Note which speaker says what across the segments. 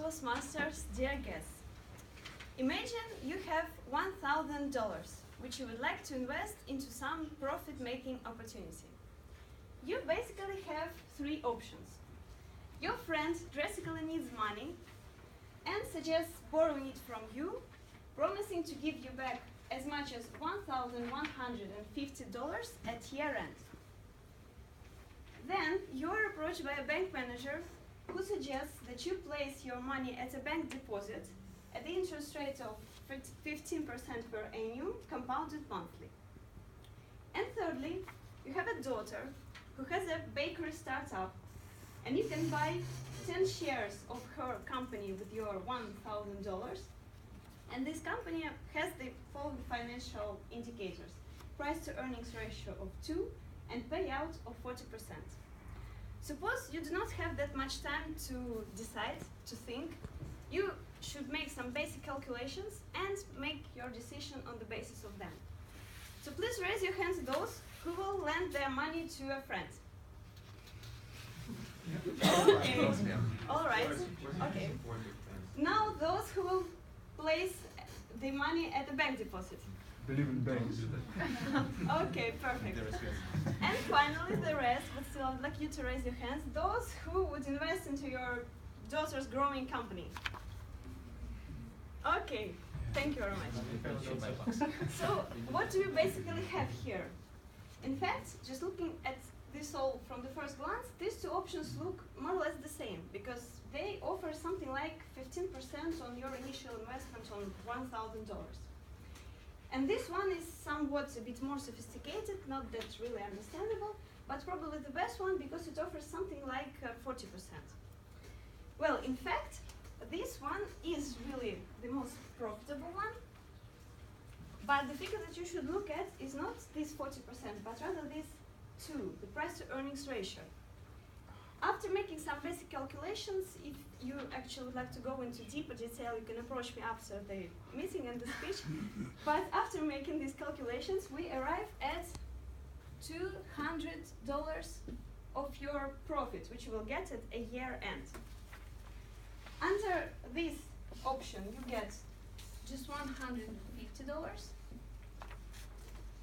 Speaker 1: Toastmasters, dear guests. Imagine you have $1,000, which you would like to invest into some profit-making opportunity. You basically have three options. Your friend drastically needs money and suggests borrowing it from you, promising to give you back as much as $1,150 at year end. Then you are approached by a bank manager who suggests that you place your money at a bank deposit at the interest rate of 15% per annum, compounded monthly. And thirdly, you have a daughter who has a bakery startup, and you can buy 10 shares of her company with your $1,000. And this company has the following financial indicators: price to earnings ratio of 2 and payout of 40%. Suppose you do not have that much time to decide, to think. You should make some basic calculations and make your decision on the basis of them. So please raise your hands, those who will lend their money to a friend. Okay. All right. Okay. Now those who will place the money at the bank deposit.
Speaker 2: Believe in banks.
Speaker 1: Okay, perfect. And finally the rest, but still I'd like you to raise your hands, those who would invest into your daughter's growing company. Okay, thank you very much. So what do you basically have here? In fact, just looking at this all from the first glance, these two options look more or less the same, because they offer something like 15% on your initial investment on $1,000. And this one is somewhat a bit more sophisticated, not that really understandable, but probably the best one because it offers something like 40%. Well, in fact, this one is really the most profitable one, but the figure that you should look at is not this 40%, but rather this 2, the price to earnings ratio. After making some basic calculations, if you actually would like to go into deeper detail, you can approach me after the meeting and the speech. But after making these calculations, we arrive at $200 of your profit, which you will get at a year end. Under this option, you get just $150.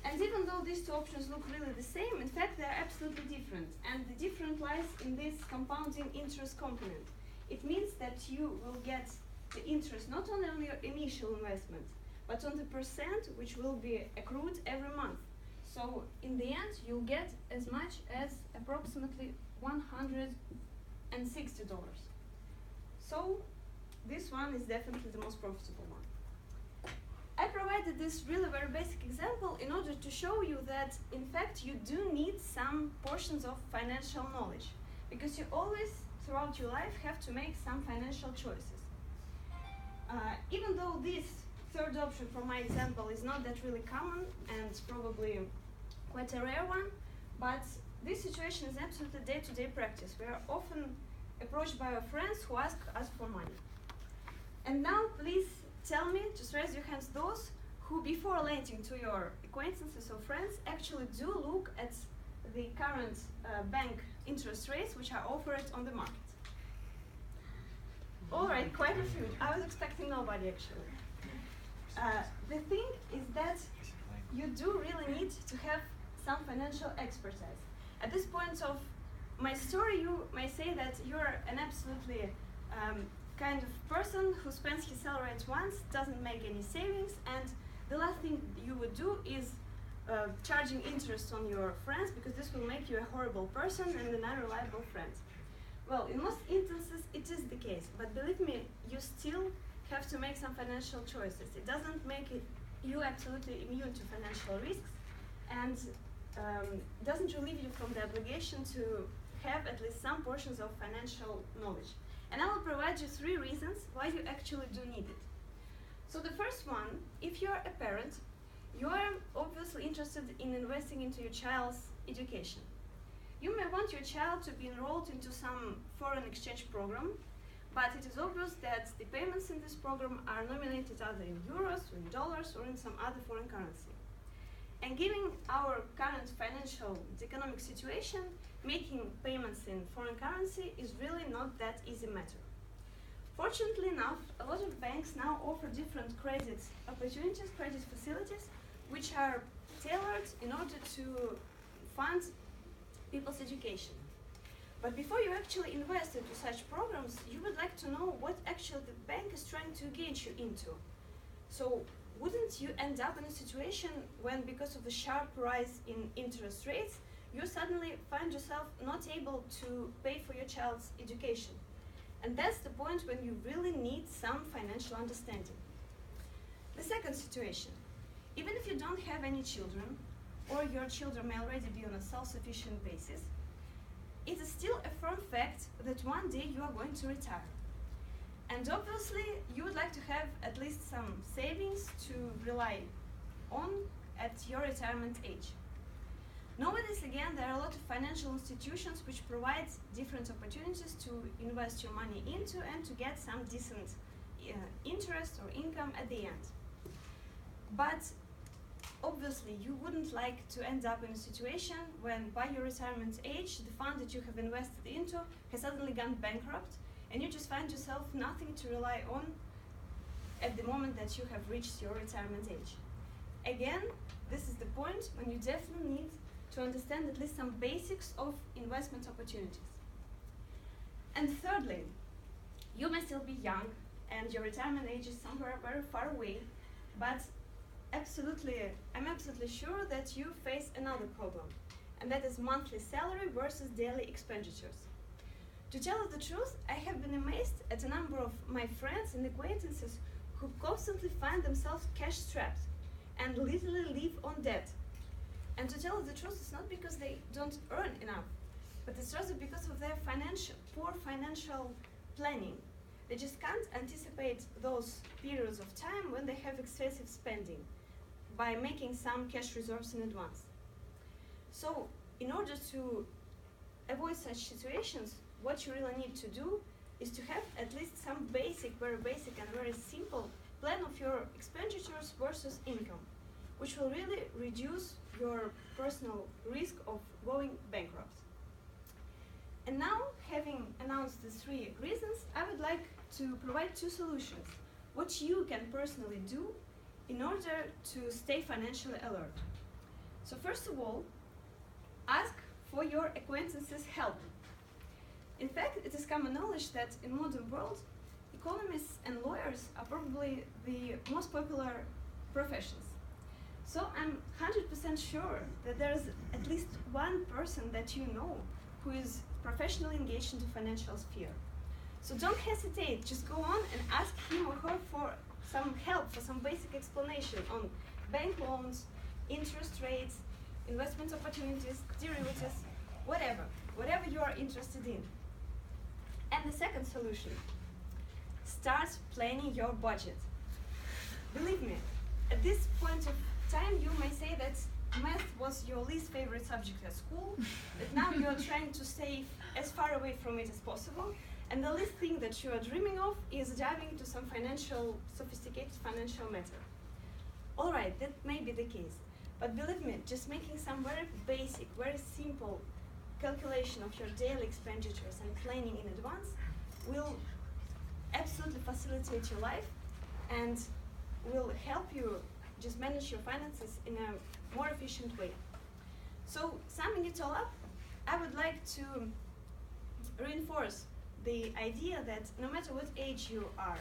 Speaker 1: And even though these two options look really the same, in fact they are absolutely different. And the difference lies in this compounding interest component. It means that you will get the interest not only on your initial investment, but on the percent which will be accrued every month. So in the end, you'll get as much as approximately $160. So this one is definitely the most profitable one. I provided this really very basic example in order to show you that, in fact, you do need some portions of financial knowledge, because you always, throughout your life, have to make some financial choices. Even though this third option from my example is not that really common and probably quite a rare one, but this situation is absolutely day-to-day practice. We are often approached by our friends who ask us for money. And now, please tell me, just raise your hands, those who before lending to your acquaintances or friends actually do look at the current bank interest rates which are offered on the market. All right, quite a few. I was expecting nobody actually. The thing is that you do really need to have some financial expertise. At this point of my story, you may say that you're an absolutely kind of person who spends his salary at once, doesn't make any savings, and the last thing you would do is charging interest on your friends, because this will make you a horrible person and an unreliable friend. Well, in most instances it is the case, but believe me, you still have to make some financial choices. It doesn't make you absolutely immune to financial risks, and doesn't relieve you from the obligation to have at least some portions of financial knowledge. And I will provide you 3 reasons why you actually do need it. So the first one, if you're a parent, you are obviously interested in investing into your child's education. You may want your child to be enrolled into some foreign exchange program, but it is obvious that the payments in this program are nominated either in euros, or in dollars, or in some other foreign currency. And given our current financial and economic situation, making payments in foreign currency is really not that easy matter. Fortunately enough, a lot of banks now offer different credit opportunities, credit facilities, which are tailored in order to fund people's education. But before you actually invest into such programs, you would like to know what actually the bank is trying to engage you into. So wouldn't you end up in a situation when, because of the sharp rise in interest rates, you suddenly find yourself not able to pay for your child's education? And that's the point when you really need some financial understanding. The second situation, even if you don't have any children, or your children may already be on a self-sufficient basis, it is still a firm fact that one day you are going to retire. And obviously, you would like to have at least some savings to rely on at your retirement age. Nowadays, again, there are a lot of financial institutions which provide different opportunities to invest your money into and to get some decent interest or income at the end. But obviously, you wouldn't like to end up in a situation when, by your retirement age, the fund that you have invested into has suddenly gone bankrupt, and you just find yourself nothing to rely on at the moment that you have reached your retirement age. Again, this is the point when you definitely need to understand at least some basics of investment opportunities. And thirdly, you may still be young, and your retirement age is somewhere very far away, but I'm absolutely sure that you face another problem, and that is monthly salary versus daily expenditures. To tell you the truth, I have been amazed at a number of my friends and acquaintances who constantly find themselves cash-strapped and literally live on debt. And to tell you the truth, it's not because they don't earn enough, but it's rather because of their poor financial planning. They just can't anticipate those periods of time when they have excessive spending by making some cash reserves in advance. So, in order to avoid such situations, what you really need to do is to have at least some very basic and very simple plan of your expenditures versus income, which will really reduce your personal risk of going bankrupt. And now, having announced the 3 reasons, I would like to provide 2 solutions, what you can personally do in order to stay financially alert. So first of all, ask for your acquaintances' help. In fact, it is common knowledge that in modern world, economists and lawyers are probably the most popular professions. So I'm 100% sure that there is at least one person that you know who is professionally engaged in the financial sphere. So don't hesitate, just go on and ask him or her for some help, for some basic explanation on bank loans, interest rates, investment opportunities, derivatives, whatever you are interested in. And the second solution, start planning your budget. Believe me, at this point of time you may say that math was your least favorite subject at school, that now you are trying to stay as far away from it as possible, and the least thing that you are dreaming of is diving into some sophisticated financial matter. Alright, that may be the case, but believe me, just making some very basic, very simple calculation of your daily expenditures and planning in advance will absolutely facilitate your life and will help you just manage your finances in a more efficient way. So, summing it all up, I would like to reinforce the idea that no matter what age you are,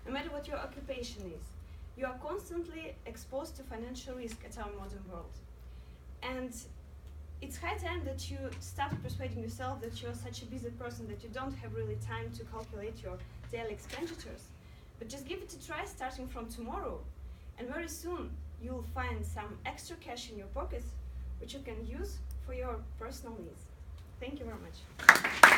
Speaker 1: no matter what your occupation is, you are constantly exposed to financial risk at our modern world. And it's high time that you start persuading yourself that you're such a busy person that you don't have really time to calculate your daily expenditures. But just give it a try starting from tomorrow, and very soon you'll find some extra cash in your pockets which you can use for your personal needs. Thank you very much.